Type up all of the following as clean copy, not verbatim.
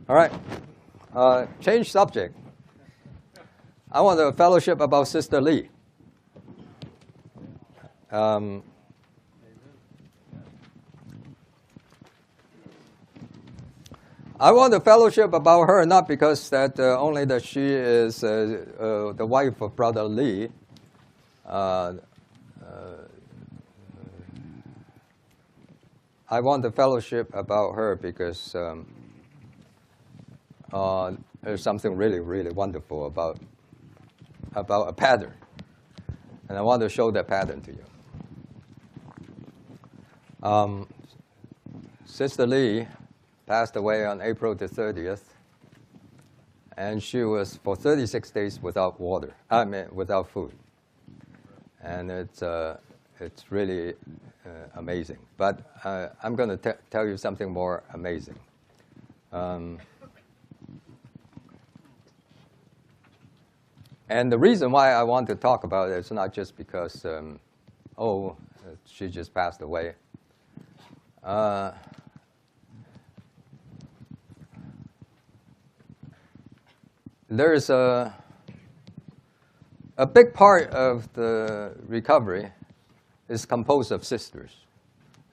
All right. Change subject. I want a fellowship about Sister Lee. I want a fellowship about her not because that only that she is the wife of Brother Lee. I want the fellowship about her because there's something really, really wonderful about a pattern. And I want to show that pattern to you. Sister Lee passed away on April the 30th, and she was for 36 days without water. Without food. And it's really amazing. But I'm going to tell you something more amazing. And the reason why I want to talk about it is not just because, she just passed away. There's a big part of the recovery is composed of sisters.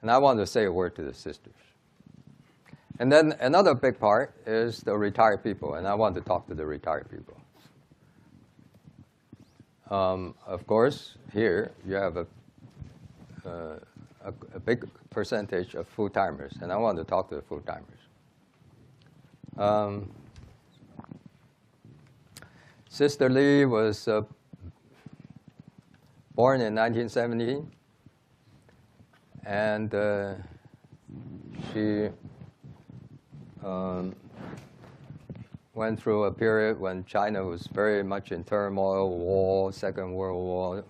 And I want to say a word to the sisters. And then another big part is the retired people, and I want to talk to the retired people. Of course, here you have a big percentage of full-timers, and I want to talk to the full-timers. Sister Lee was born in 1917, and she went through a period when China was very much in turmoil, war, Second World War,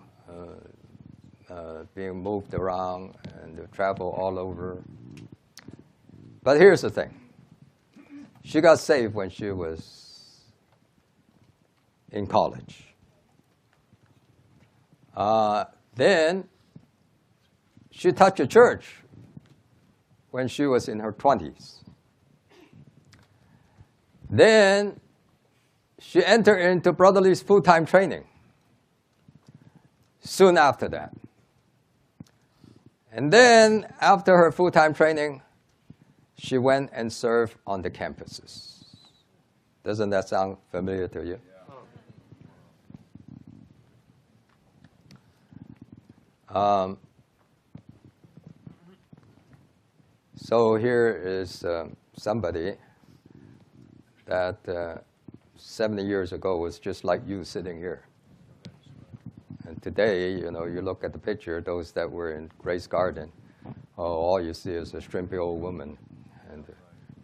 being moved around and travel all over. But here's the thing. She got saved when she was in college. Then she touched a church when she was in her 20s. Then she entered into Brother Lee's full-time training soon after that. And then after her full-time training, she went and served on the campuses. Doesn't that sound familiar to you? So here is somebody that 70 years ago was just like you sitting here. And today, you look at the picture, those that were in Grace Garden, all you see is a strimpy old woman. And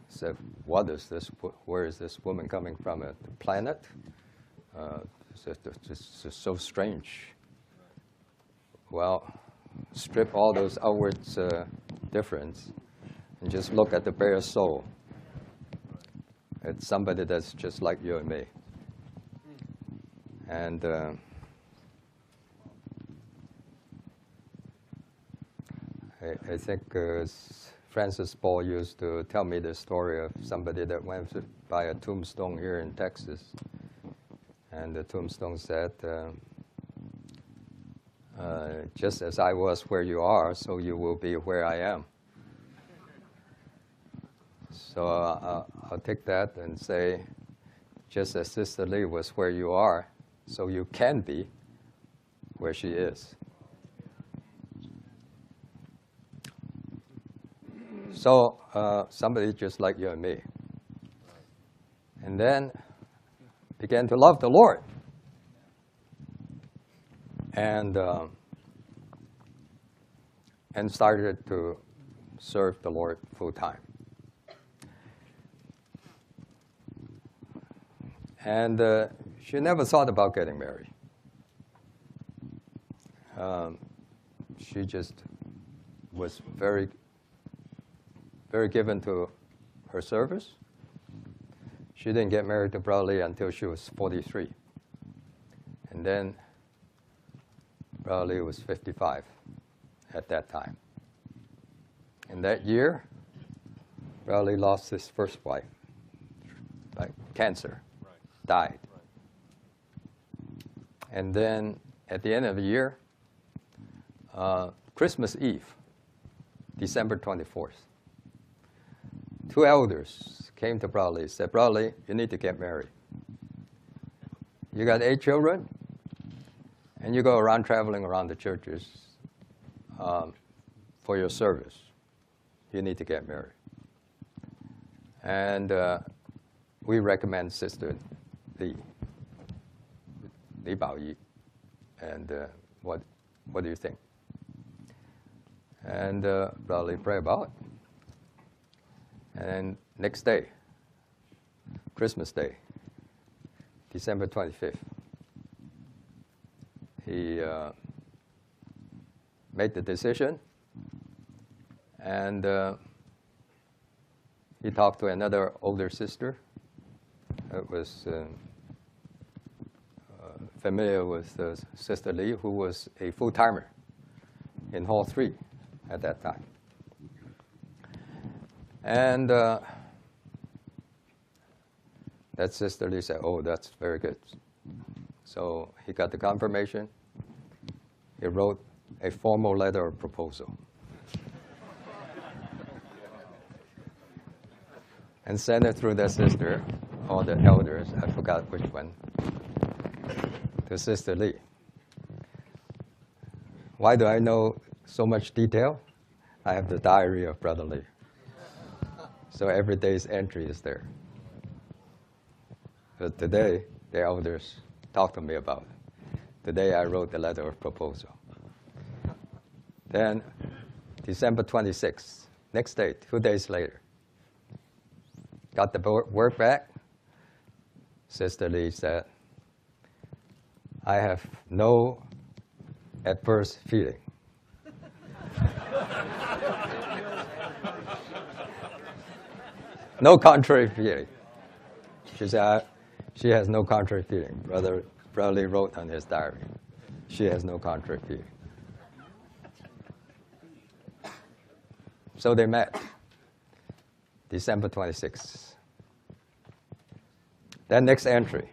said, what is this? Where is this woman coming from? A planet? It's just so strange. Well, strip all those outward difference and just look at the bare soul. It's somebody that's just like you and me. And I think Francis Paul used to tell me the story of somebody that went by a tombstone here in Texas. And the tombstone said, just as I was where you are, so you will be where I am. So I'll take that and say, just as Sister Lee was where you are, so you can be where she is. So somebody just like you and me. And then began to love the Lord. And started to serve the Lord full time. And she never thought about getting married. She just was very, very given to her service. She didn't get married to Brother Lee until she was 43. And then Brother Lee was 55 at that time. In that year, Brother Lee lost his first wife like cancer, died. And then at the end of the year, Christmas Eve, December 24th, two elders came to Brother Lee and said, Brother Lee, you need to get married. You got 8 children, and you go around traveling around the churches for your service. You need to get married. And we recommend Sister Lee Bao-yi. And what do you think? And Brother Lee prayed about it. And next day, Christmas Day, December 25th, he made the decision, and he talked to another older sister that was familiar with Sister Lee, who was a full-timer in Hall 3 at that time. And that Sister Lee said, oh, that's very good. So he got the confirmation. He wrote a formal letter of proposal and sent it through the sister, or the elders, I forgot which one, to Sister Lee. Why do I know so much detail? I have the diary of Brother Lee. So every day's entry is there. But today, the elders talked to me about it. Today I wrote the letter of proposal. Then, December 26th, next day, 2 days later, got the work back. Sister Lee said, I have no adverse feeling. No contrary feeling. She said, she has no contrary feeling. Brother Lee wrote on his diary, she has no contrary feeling. So they met, December 26th. Then next entry,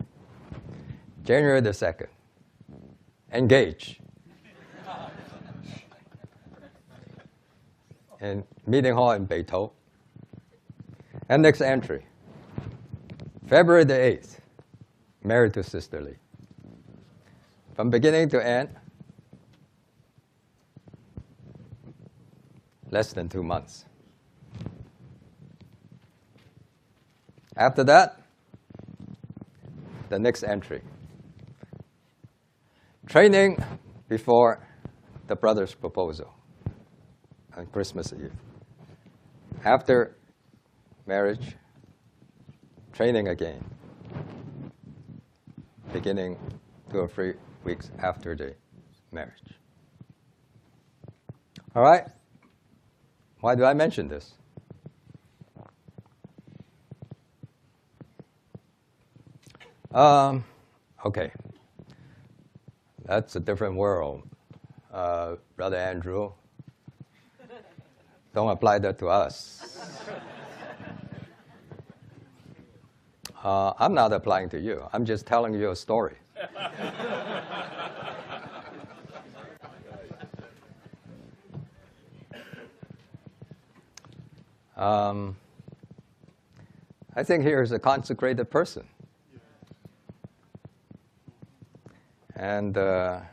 January the 2nd, engage. In meeting hall in Beidou. And next entry, February the 8th, married to Sister Lee. From beginning to end, less than 2 months. After that, the next entry, training before the brother's proposal on Christmas Eve. After marriage, training again, beginning 2 or 3 weeks after the marriage. All right? Why do I mention this? Okay. That's a different world. Brother Andrew, don't apply that to us. I'm not applying to you. I'm just telling you a story. I think here is a consecrated person. And I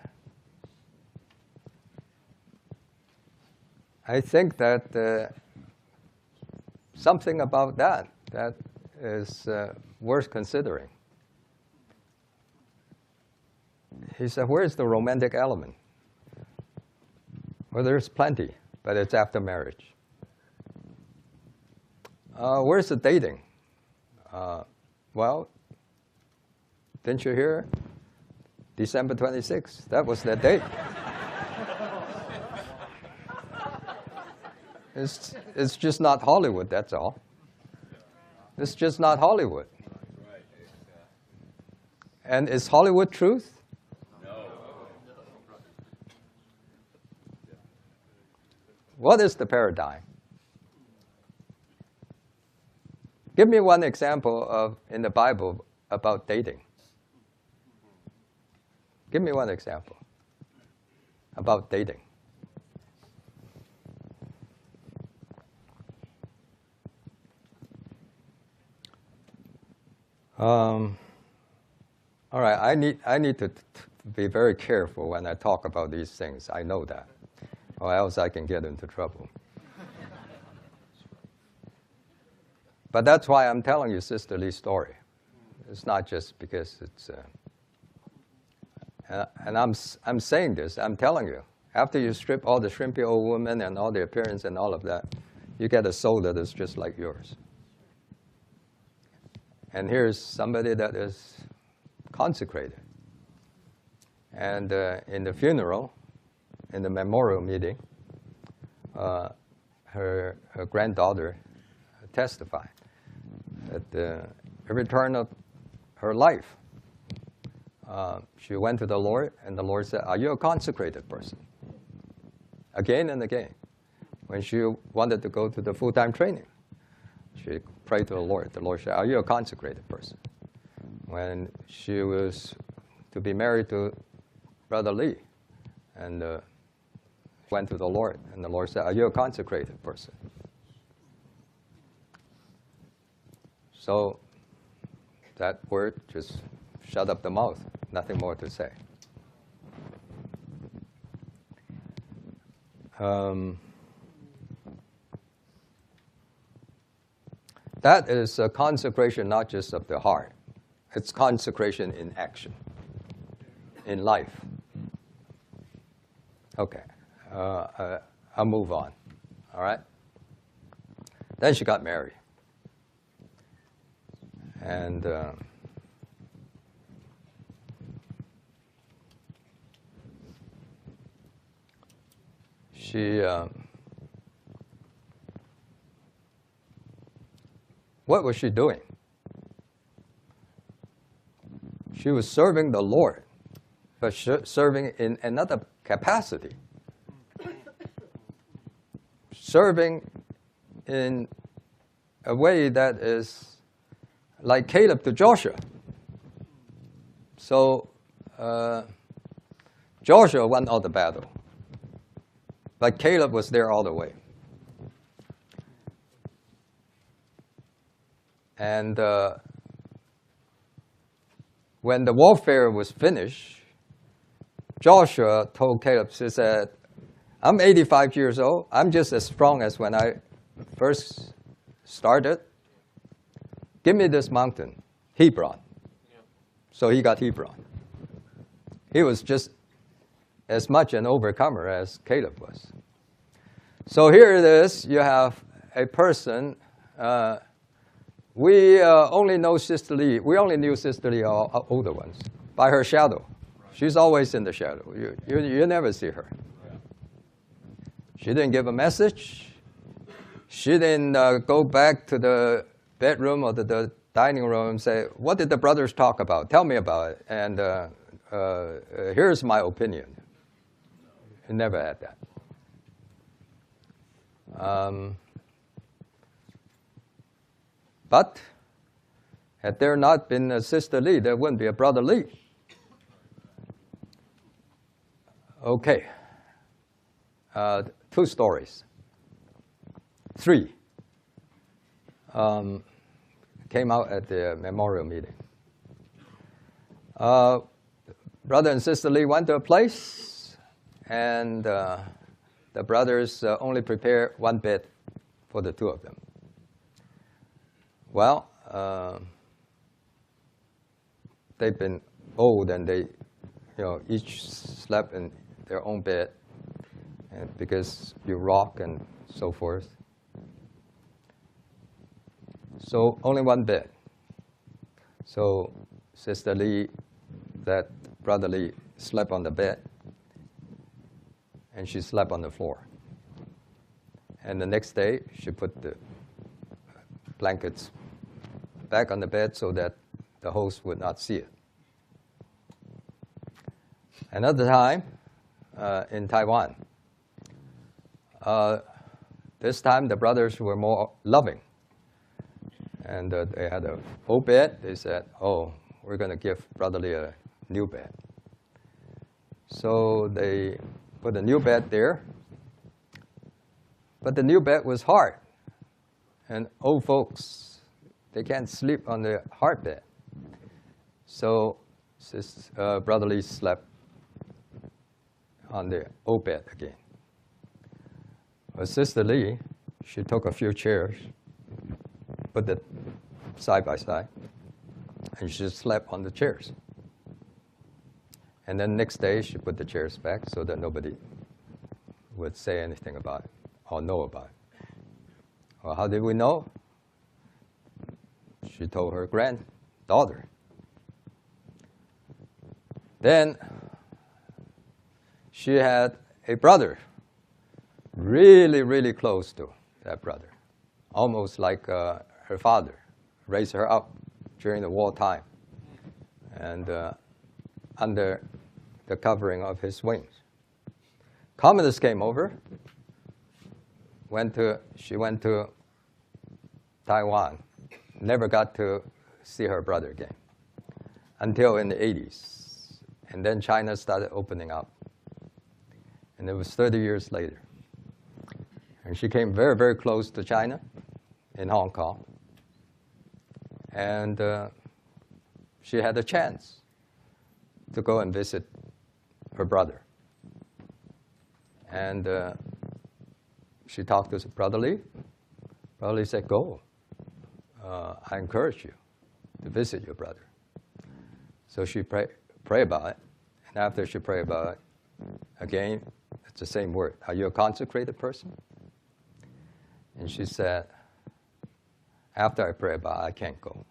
think that something about that is worth considering. He said, where's the romantic element? Well, there's plenty, but it's after marriage. Where's the dating? Well, didn't you hear? December 26th, that was that date. It's just not Hollywood, that's all. It's just not Hollywood. And is Hollywood truth? No. What is the paradigm? Give me one example in the Bible about dating. Give me one example about dating. All right, I need to be very careful when I talk about these things. I know that, or else I can get into trouble. But that's why I'm telling you Sister Lee's story. It's not just because it's... and I'm saying this, I'm telling you, after you strip all the shrimpy old women and all the appearance and all of that, you get a soul that is just like yours. And here's somebody that is consecrated. And in the funeral, in the memorial meeting, her granddaughter testified that every turn of her life, she went to the Lord, and the Lord said, "Are you a consecrated person?" Again and again. When she wanted to go to the full-time training, she prayed to the Lord. The Lord said, "Are you a consecrated person?" When she was to be married to Brother Lee, and went to the Lord, and the Lord said, "Are you a consecrated person?" So that word just shut up the mouth. Nothing more to say. That is a consecration not just of the heart. It's consecration in action, in life. Okay, I'll move on, all right? Then she got married. And she, what was she doing? She was serving the Lord, but serving in another capacity. Serving in a way that is like Caleb to Joshua. So Joshua won all the battle, but Caleb was there all the way. And when the warfare was finished, Joshua told Caleb, he said, "I'm 85 years old. I'm just as strong as when I first started. Give me this mountain, Hebron." Yeah. So he got Hebron. He was just as much an overcomer as Caleb was. So here it is. You have a person. We only know Sister Lee. We only knew Sister Lee, our older ones, by her shadow. Right. She's always in the shadow. You never see her. Yeah. She didn't give a message. She didn't go back to the bedroom or the dining room and say, "What did the brothers talk about? Tell me about it. And here's my opinion." He never had that. But had there not been a Sister Lee, there wouldn't be a Brother Lee. Okay. 2 stories. 3. Came out at the memorial meeting. Brother and Sister Lee went to a place, and the brothers only prepared one bed for the 2 of them. Well, they've been old, and they, each slept in their own bed, and because you rock and so forth. So only one bed. So Sister Lee, that Brother Lee, slept on the bed, and she slept on the floor. And the next day, she put the blankets back on the bed so that the host would not see it. Another time, in Taiwan, this time the brothers were more loving. And they had an old bed. They said, oh, we're going to give Brotherly a new bed. So they put a new bed there. But the new bed was hard. And old folks, they can't sleep on the hard bed. So Brotherly slept on the old bed again. But Sister Lee, she took a few chairs, put it side by side, and she slept on the chairs. And then next day, she put the chairs back so that nobody would say anything about it or know about it. Well, how did we know? She told her granddaughter. Then she had a brother, really, really close to that brother, almost like her father, raised her up during the wartime and under the covering of his wings. Communists came over. She went to Taiwan, never got to see her brother again until in the 80s. And then China started opening up. And it was 30 years later. And she came very, very close to China in Hong Kong. And she had a chance to go and visit her brother. And she talked to Brotherly. Brotherly said, go. I encourage you to visit your brother. So she pray about it. And after she prayed about it, again, it's the same word. Are you a consecrated person? And she said, after I pray about it, I can't go.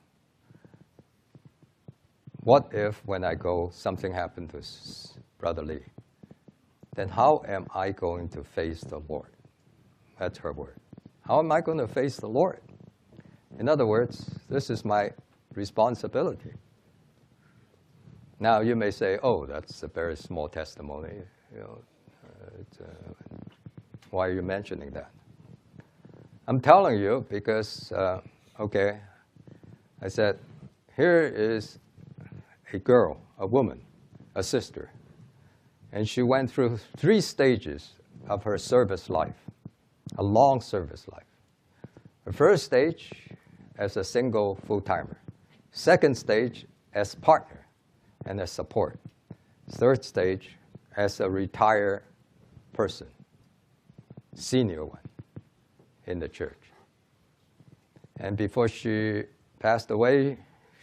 What if when I go, something happened to Brother Lee? Then how am I going to face the Lord? That's her word. How am I going to face the Lord? In other words, this is my responsibility. Now you may say, oh, that's a very small testimony. Why are you mentioning that? I'm telling you because, okay, I said, here is a girl, a woman, a sister, and she went through 3 stages of her service life, a long service life. The first stage as a single full-timer. Second stage as partner and as support. Third stage as a retired person, senior one in the church. And before she passed away,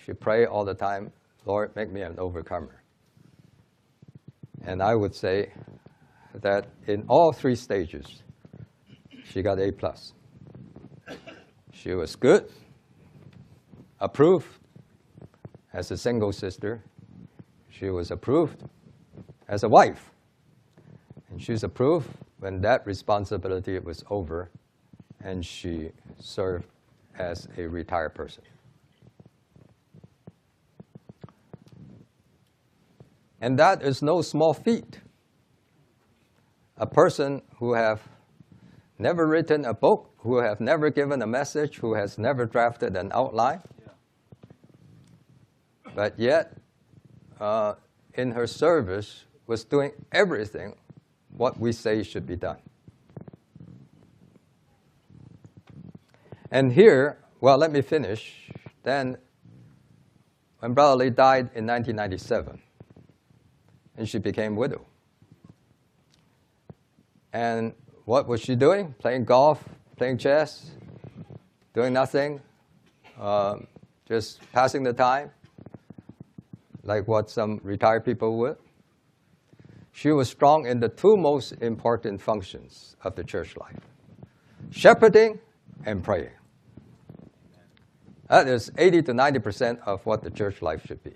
she prayed all the time, Lord, make me an overcomer. And I would say that in all 3 stages, she got A+. She was good, approved as a single sister. She was approved as a wife. And she was approved when that responsibility was over and she served as a retired person. And that is no small feat. A person who have never written a book, who have never given a message, who has never drafted an outline, but yet in her service was doing everything what we say should be done. And here, well, let me finish. Then when Brother Lee died in 1997, and she became widow. And what was she doing? Playing golf, playing chess, doing nothing, just passing the time, like what some retired people would. She was strong in the 2 most important functions of the church life: shepherding and praying. That is 80 to 90% of what the church life should be.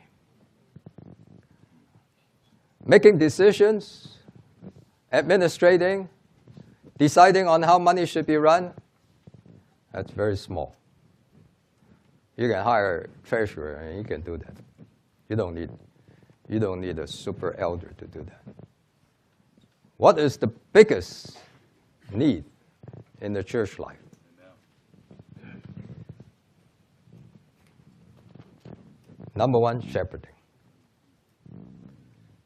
Making decisions, administrating, deciding on how money should be run, that's very small. You can hire a treasurer and he can do that. You don't need a super elder to do that. What is the biggest need in the church life? Number one, shepherding.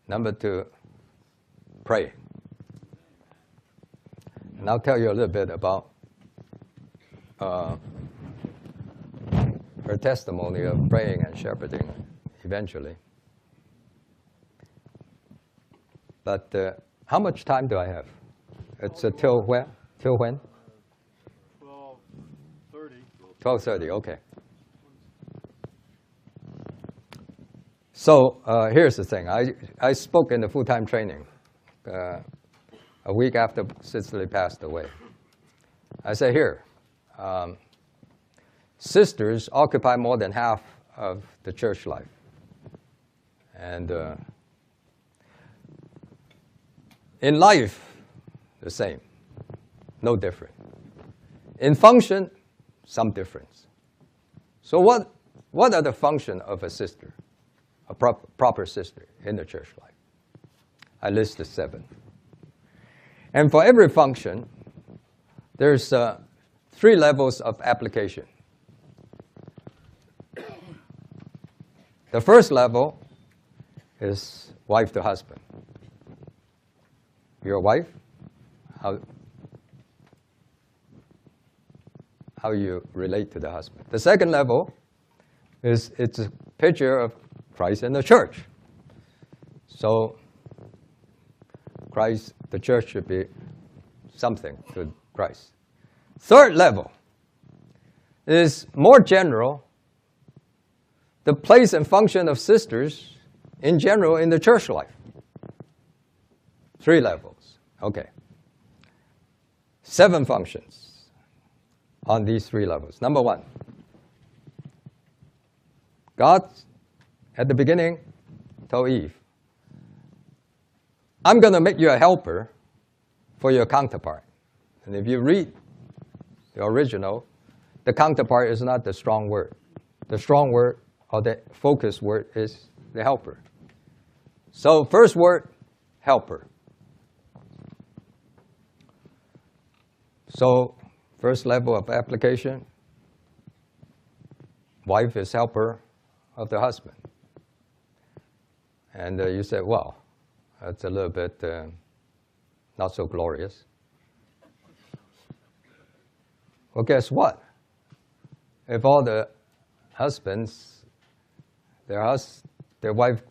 Number two, praying. And I'll tell you a little bit about her testimony of praying and shepherding eventually. But how much time do I have? It's till when? Till when? 12:30. 12:30, okay. So here's the thing. I spoke in the full-time training a week after Cicely passed away. I said, here, sisters occupy more than half of the church life. And in life, the same, no different. In function, some difference. So what are the function of a sister, a proper sister in the church life? I listed 7. And for every function, there's 3 levels of application. The first level is wife to husband. Your wife, how you relate to the husband. The second level is it's a picture of Christ and the church. So Christ, the church should be something to Christ. Third level is more general, the place and function of sisters in general in the church life. 3 levels. Okay. 7 functions on these 3 levels. Number 1, God, at the beginning, told Eve, I'm going to make you a helper for your counterpart. And if you read the original, the counterpart is not the strong word. The strong word or the focus word is the helper. So first word, helper. So first level of application, wife is helper of the husband. And you say, well, that's a little bit not so glorious. Well, guess what? If all the husbands, their wife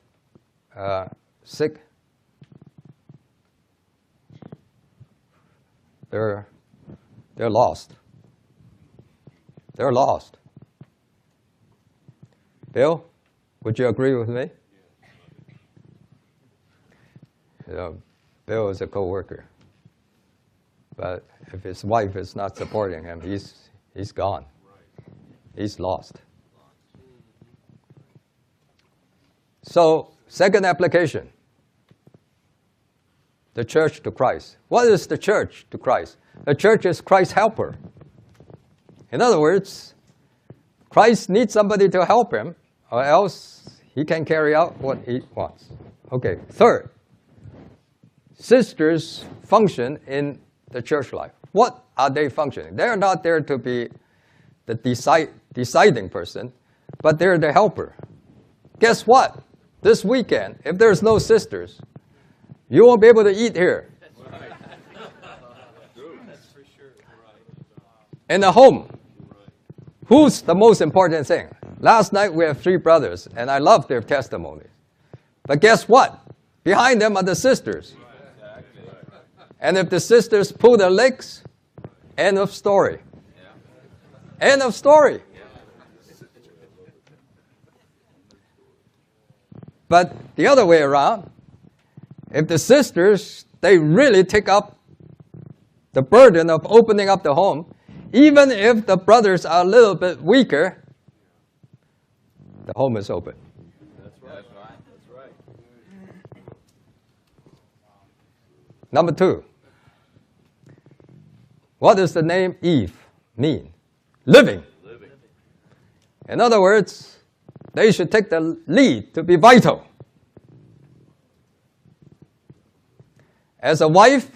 sick, they're lost. They're lost. Bill, would you agree with me? Bill is a co-worker. But if his wife is not supporting him, he's gone. He's lost. So, second application, the church to Christ. What is the church to Christ? The church is Christ's helper. In other words, Christ needs somebody to help him, or else he can carry out what he wants. Okay, third, sisters function in the church life. What are they functioning? They're not there to be the deciding person, but they're the helper. Guess what? This weekend, if there's no sisters, you won't be able to eat here. In the home, who's the most important thing? Last night we have 3 brothers, and I love their testimonies. But guess what? Behind them are the sisters. And if the sisters pull their legs, end of story. End of story. But the other way around, if the sisters, they really take up the burden of opening up the home, even if the brothers are a little bit weaker, the home is open. That's right. That's right. Number 2, what does the name Eve mean? Living. In other words, they should take the lead to be vital. As a wife,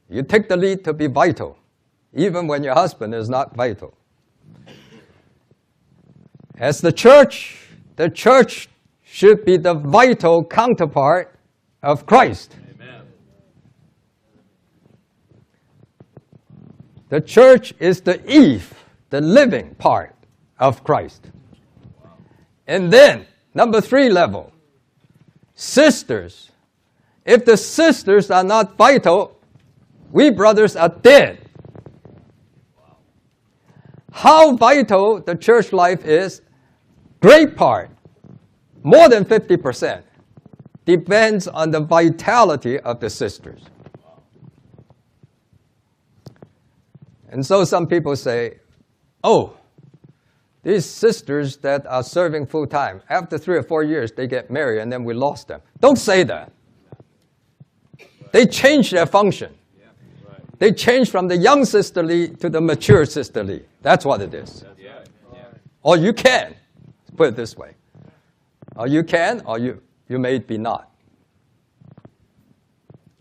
you take the lead to be vital, even when your husband is not vital. As the church, the church should be the vital counterpart of Christ. Amen. The church is the Eve, the living part of Christ. And then, number 3 level, sisters. If the sisters are not vital, we brothers are dead. How vital the church life is, great part, more than 50%, depends on the vitality of the sisters. And so some people say, oh, these sisters that are serving full time, after 3 or 4 years, they get married and then we lost them. Don't say that. They change their function. They change from the young sisterly to the mature sisterly. That's what it is. Or you can, put it this way. Or you can, or you may be not.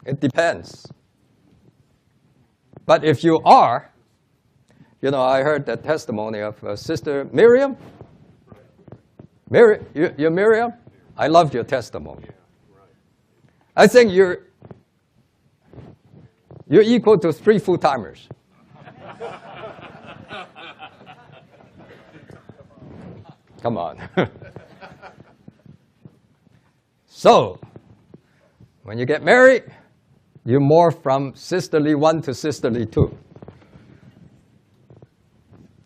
It depends. But if you are, you know, I heard the testimony of Sister Miriam. You're Miriam? I loved your testimony. I think you're equal to 3 full-timers. Come on. So, when you get married, you morph from sisterly 1 to sisterly 2.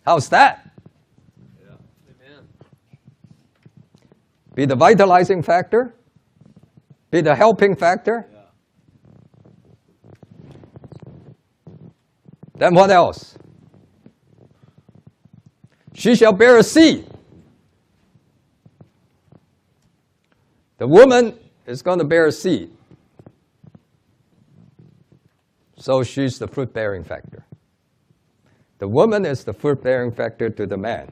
How's that? Yeah. Amen. Be the vitalizing factor. Be the helping factor. Yeah. Then what else? She shall bear a seed. The woman is going to bear a seed. So she's the fruit-bearing factor. The woman is the fruit-bearing factor to the man.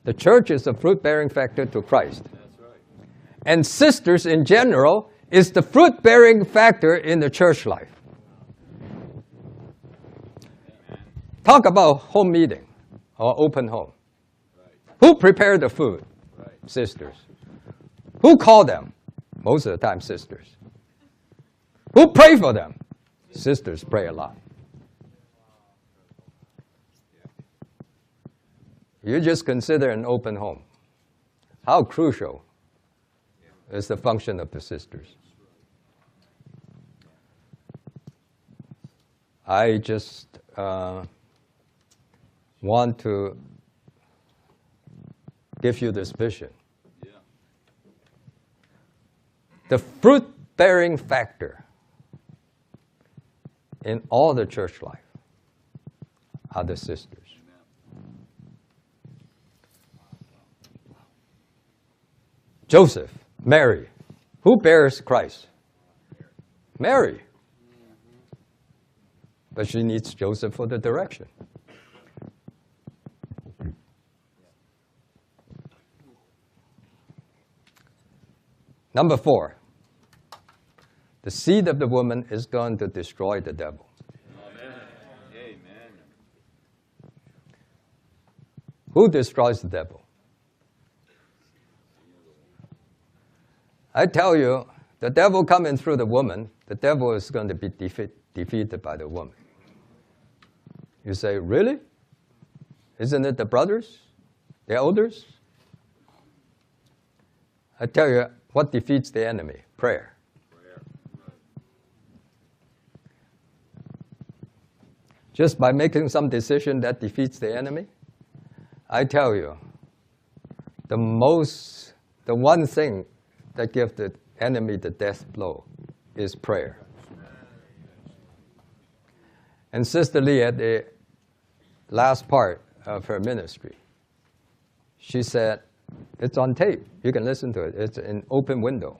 The church is the fruit-bearing factor to Christ. That's right. And sisters in general is the fruit-bearing factor in the church life. Talk about home meeting or open home. Right. Who prepared the food? Right. Sisters. Who called them? Most of the time, sisters. Who prayed for them? Sisters pray a lot. You just consider an open home. How crucial is the function of the sisters? I just want to give you this vision. Yeah. The fruit-bearing factor in all the church life are the sisters. Joseph, Mary. Who bears Christ? Mary. But she needs Joseph for the direction. Number 4. The seed of the woman is going to destroy the devil. Amen. Amen. Who destroys the devil? I tell you, the devil coming through the woman, the devil is going to be defeated by the woman. You say, really? Isn't it the brothers, the elders? I tell you, what defeats the enemy? Prayer. Just by making some decision that defeats the enemy? I tell you, the one thing that gives the enemy the death blow is prayer. And Sister Lee, at the last part of her ministry, she said, it's on tape. You can listen to it. It's an open window.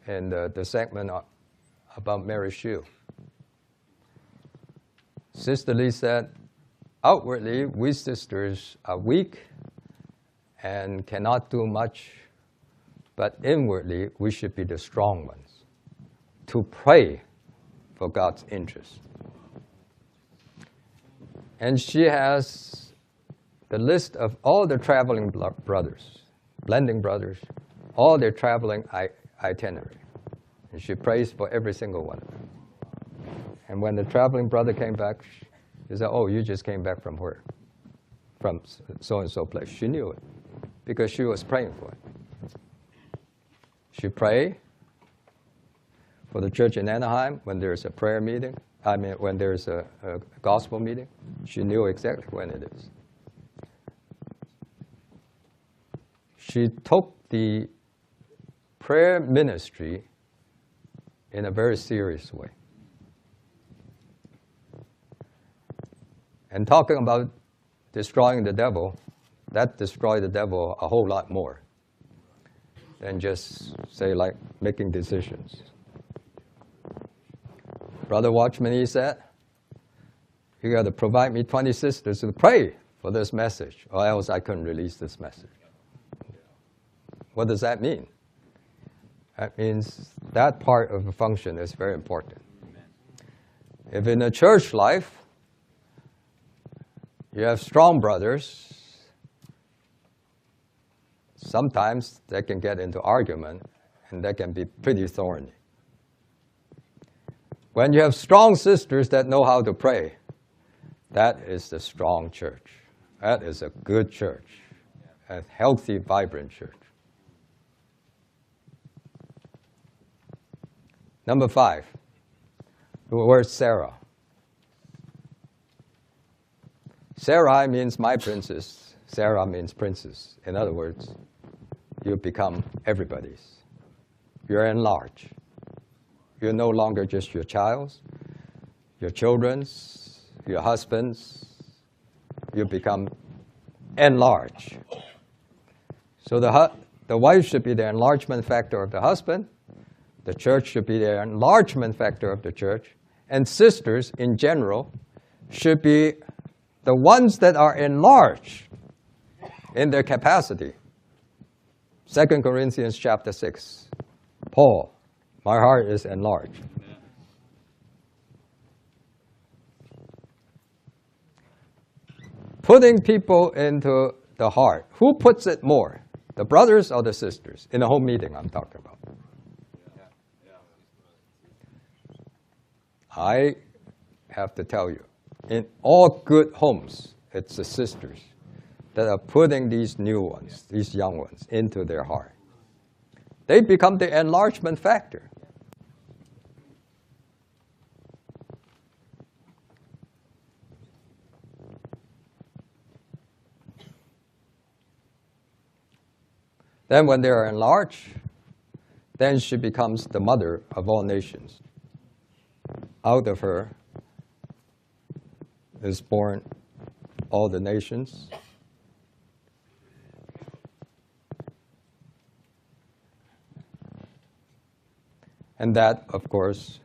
And the segment about Mary Shield. Sister Lee said, outwardly, we sisters are weak and cannot do much, but inwardly, we should be the strong ones to pray for God's interest. And she has the list of all the traveling brothers, blending brothers, all their traveling itinerary. And she prays for every single one of them. And when the traveling brother came back, he said, oh, you just came back from where? From so-and-so place. She knew it because she was praying for it. She prayed for the church in Anaheim when there's a prayer meeting. When there's a gospel meeting. She knew exactly when it is. She took the prayer ministry in a very serious way. And talking about destroying the devil, that destroyed the devil a whole lot more than just, say, like making decisions. Brother Watchman, he said, you got to provide me 20 sisters to pray for this message, or else I couldn't release this message. What does that mean? That means that part of the function is very important. If in a church life, you have strong brothers, sometimes they can get into argument, and they can be pretty thorny. When you have strong sisters that know how to pray, that is the strong church. That is a good church, a healthy, vibrant church. Number 5, the word Sarah. Sarai means my princess. Sarah means princess. In other words, you become everybody's. You're enlarged. You're no longer just your child's, your children's, your husband's. You become enlarged. So the wife should be the enlargement factor of the husband. The church should be the enlargement factor of the church. And sisters, in general, should be the ones that are enlarged in their capacity. 2 Corinthians chapter 6. Paul, my heart is enlarged. Putting people into the heart. Who puts it more? The brothers or the sisters? In a home meeting I'm talking about. I have to tell you, in all good homes, it's the sisters that are putting these new ones, these young ones, into their heart. They become the enlargement factor. Then when they are enlarged, then she becomes the mother of all nations. Out of her is born all the nations. And that, of course,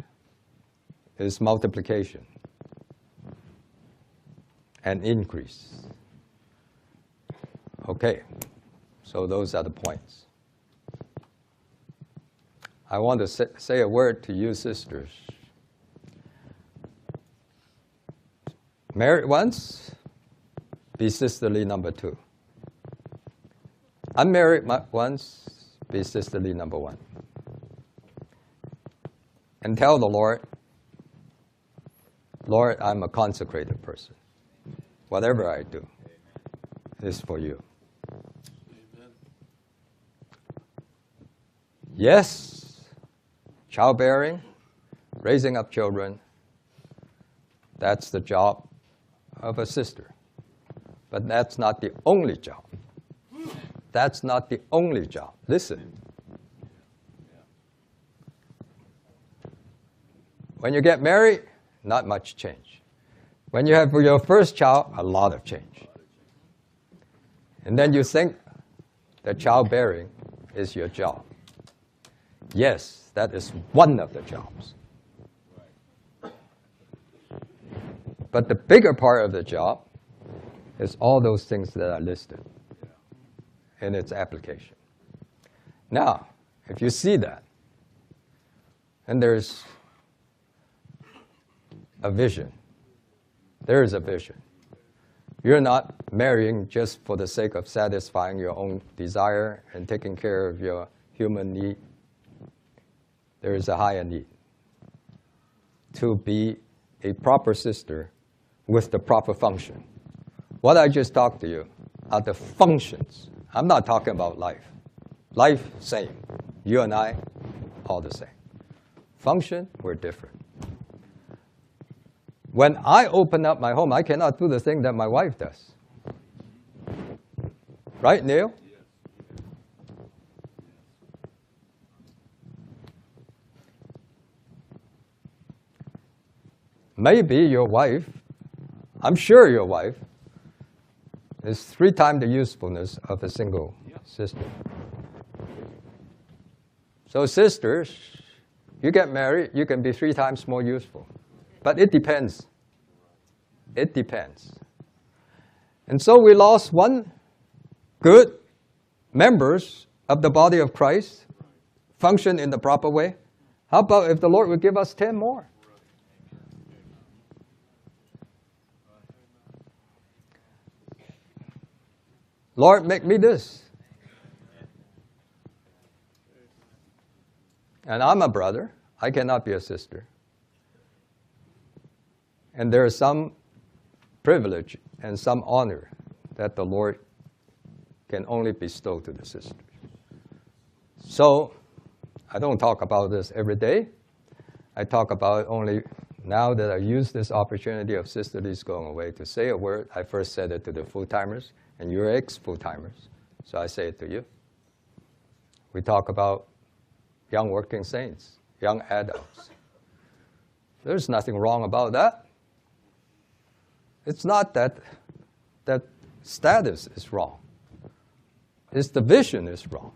is multiplication and increase. Okay, so those are the points. I want to say a word to you sisters. Married ones, be sisterly number 2. Unmarried ones, be sisterly number 1. And tell the Lord, Lord, I'm a consecrated person. Whatever I do is for you. Amen. Yes, childbearing, raising up children, that's the job of a sister. But that's not the only job. That's not the only job. Listen. When you get married, not much change. When you have your first child, a lot of change. And then you think that childbearing is your job. Yes, that is one of the jobs. But the bigger part of the job is all those things that are listed in its application. Now, if you see that, and there's a vision, there is a vision. You're not marrying just for the sake of satisfying your own desire and taking care of your human need. There is a higher need to be a proper sister with the proper function. What I just talked to you are the functions. I'm not talking about life. Life, same. You and I, all the same. Function, we're different. When I open up my home, I cannot do the thing that my wife does. Right, Neil? Maybe your wife, I'm sure your wife, is 3 times the usefulness of a single sister. So sisters, you get married, you can be 3 times more useful. But it depends. It depends. And so we lost 1 good members of the body of Christ, function in the proper way. How about if the Lord would give us 10 more? Lord, make me this. And I'm a brother. I cannot be a sister. And there is some privilege and some honor that the Lord can only bestow to the sisters. So I don't talk about this every day. I talk about it only now that I use this opportunity of Sister Lee's going away to say a word. I first said it to the full-timers, and you're ex-full-timers, so I say it to you. We talk about young working saints, young adults. There's nothing wrong about that. It's not that status is wrong. It's the vision is wrong.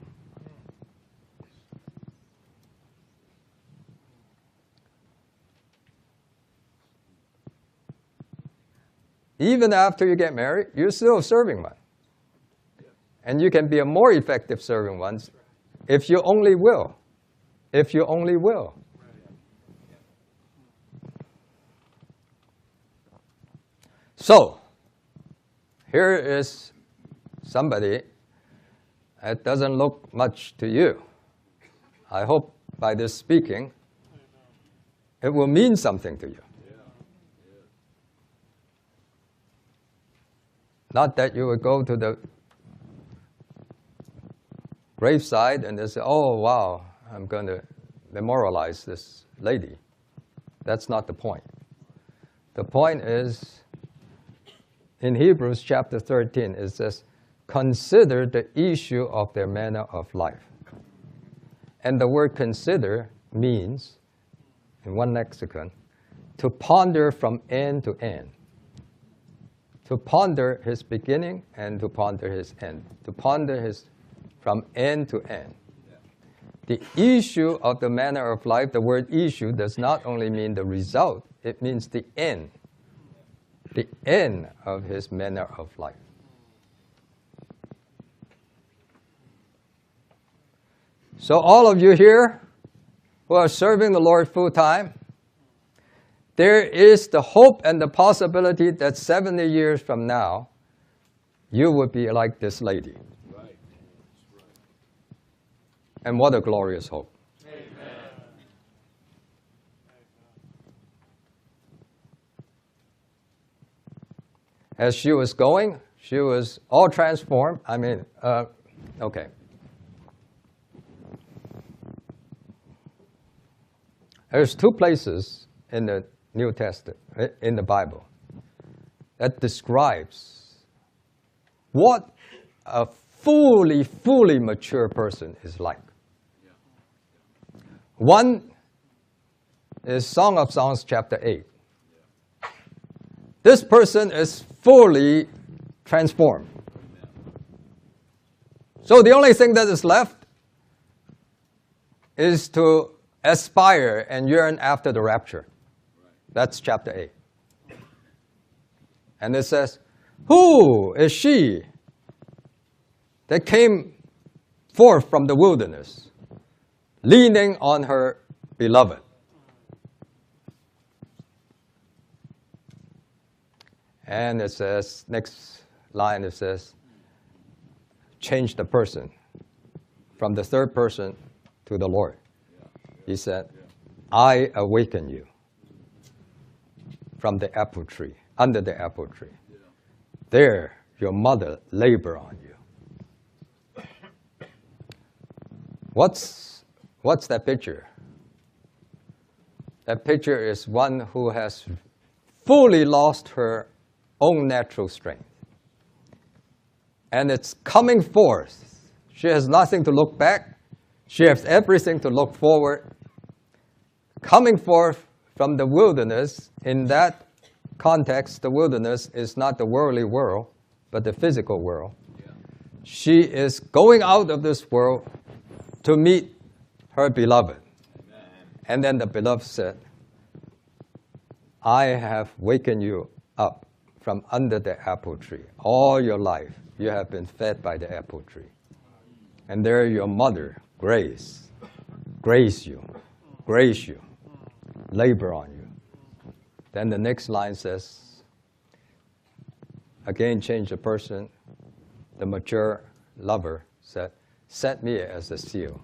Even after you get married, you're still a serving one. And you can be a more effective serving one if you only will. If you only will. So, here is somebody that doesn't look much to you. I hope by this speaking, it will mean something to you. Not that you would go to the graveside and they say, oh, wow, I'm going to memorialize this lady. That's not the point. The point is, in Hebrews chapter 13, it says, consider the issue of their manner of life. And the word consider means, in one lexicon, to ponder from end to end. To ponder his beginning and to ponder his end. To ponder his from end to end. The issue of the manner of life, the word issue does not only mean the result, it means the end. The end of his manner of life. So all of you here who are serving the Lord full time, there is the hope and the possibility that 70 years from now, you would be like this lady. Right. And what a glorious hope. Amen. As she was going, she was all transformed. I mean, okay. There's 2 places in the New Testament, in the Bible, that describes what a fully mature person is like. One is Song of Songs chapter 8. This person is fully transformed. So the only thing that is left is to aspire and yearn after the rapture. That's chapter 8. And it says, who is she that came forth from the wilderness, leaning on her beloved? And it says, next line it says, change the person from the third person to the Lord. He said, I awaken you from the apple tree, under the apple tree. There, your mother labor on you. What's that picture? That picture is one who has fully lost her own natural strength. And it's coming forth. She has nothing to look back. She has everything to look forward. Coming forth from the wilderness, in that context, the wilderness is not the worldly world, but the physical world. Yeah. She is going out of this world to meet her beloved. Amen. And then the beloved said, I have wakened you up from under the apple tree. All your life, you have been fed by the apple tree. And there your mother, grace you, labor on you. Then the next line says, again change the person. The mature lover said, set me as a seal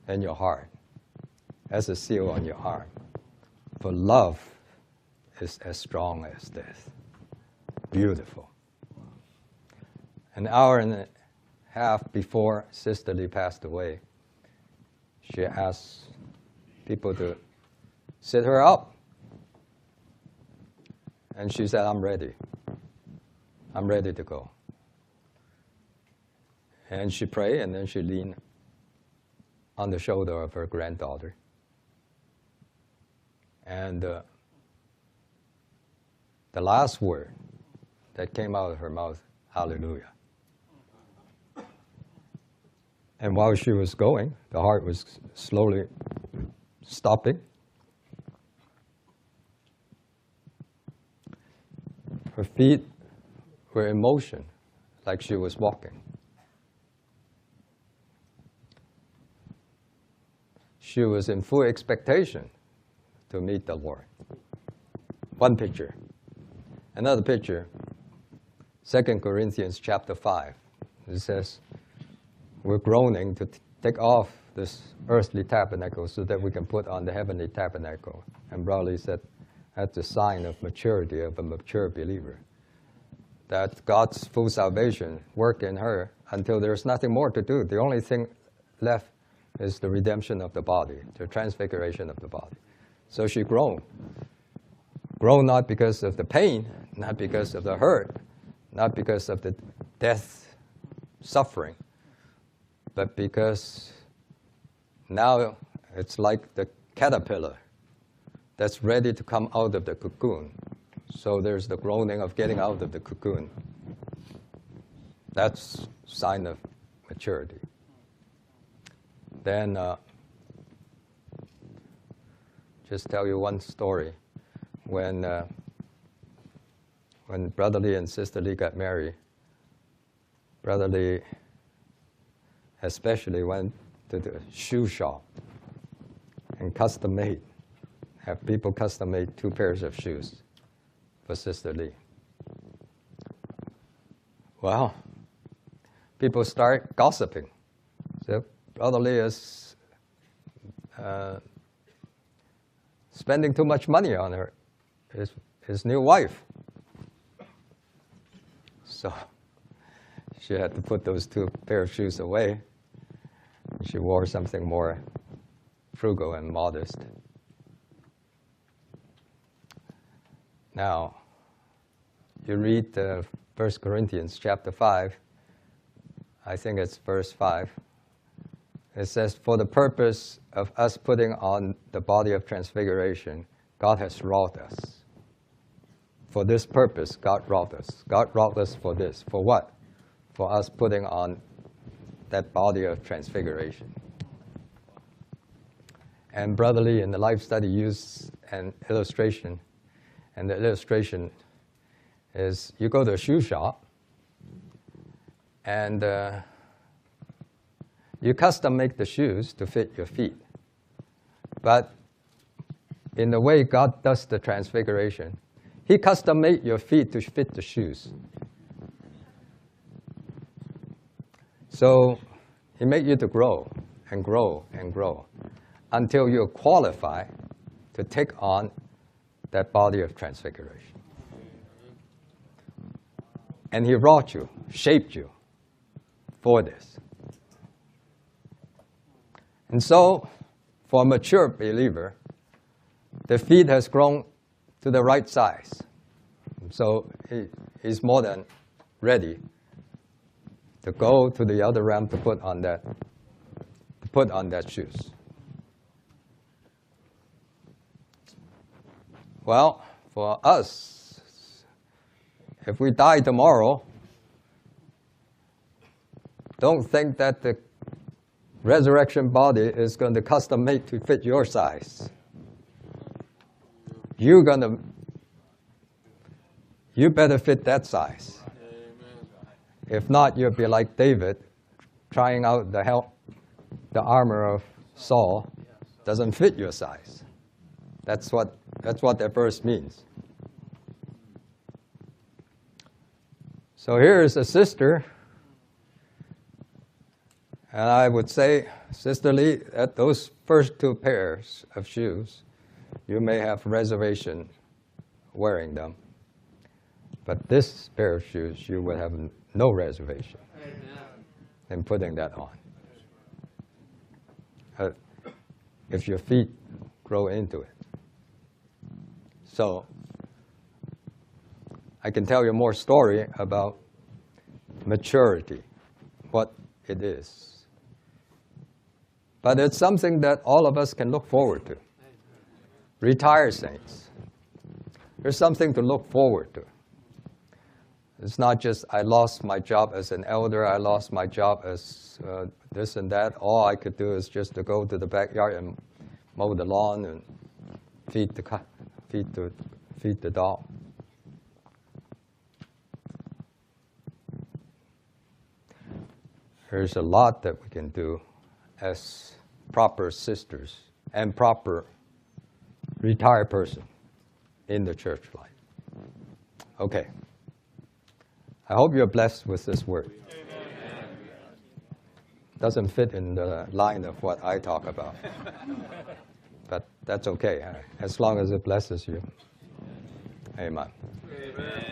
in your heart, as a seal on your arm. For love is as strong as death. Beautiful. An hour and a half before Sister Lee passed away, she asked people to sit her up. And she said, I'm ready. I'm ready to go. And she prayed, and then she leaned on the shoulder of her granddaughter. And the last word that came out of her mouth, hallelujah. And while she was going, the heart was slowly stopping. Her feet were in motion, like she was walking. She was in full expectation to meet the Lord. One picture. Another picture, 2 Corinthians chapter 5. It says, we're groaning to take off this earthly tabernacle so that we can put on the heavenly tabernacle. And Brother said, that's the sign of maturity of a mature believer. That God's full salvation work in her until there's nothing more to do. The only thing left is the redemption of the body, the transfiguration of the body. So she groaned. Groaned not because of the pain, not because of the hurt, not because of the death, suffering, but because now it's like the caterpillar that's ready to come out of the cocoon. So there's the groaning of getting out of the cocoon. That's sign of maturity. Then just tell you one story. When Brother Lee and Sister Lee got married, Brother Lee especially went to the shoe shop and custom made, have people custom made 2 pairs of shoes for Sister Lee. Well, people start gossiping. So Brother Lee is spending too much money on her, his new wife. So she had to put those 2 pair of shoes away. She wore something more frugal and modest. Now, you read 1 Corinthians chapter 5, I think it's verse 5. It says, for the purpose of us putting on the body of transfiguration, God has wrought us. For this purpose, God wrought us. God wrought us for this. For what? For us putting on that body of transfiguration. And Brother Lee in the life study used an illustration. And the illustration is you go to a shoe shop and you custom make the shoes to fit your feet. But in the way God does the transfiguration, He custom-made your feet to fit the shoes. So he made you to grow and grow and grow until you're qualified to take on that body of transfiguration. And he wrought you, shaped you for this. And so, for a mature believer, the feet has grown to the right size. So he's more than ready to go to the other realm to put on that shoes. Well, for us, if we die tomorrow, don't think that the resurrection body is going to custom made to fit your size. You better fit that size. Amen. If not, you'll be like David, trying out the armor of Saul. Doesn't fit your size. That's what that verse means. So here is a sister, and I would say, Sister Lee, at those first two pairs of shoes, you may have reservation wearing them. But this pair of shoes, you will have no reservation in putting that on. If your feet grow into it. So, I can tell you more story about maturity, what it is. But it's something that all of us can look forward to. Retired saints. There's something to look forward to. It's not just, I lost my job as an elder, I lost my job as this and that. All I could do is just to go to the backyard and mow the lawn and feed the dog. There's a lot that we can do as proper sisters and proper retired person in the church life. Okay. I hope you're blessed with this word. Amen. Doesn't fit in the line of what I talk about. But that's okay, as long as it blesses you. Amen. Amen.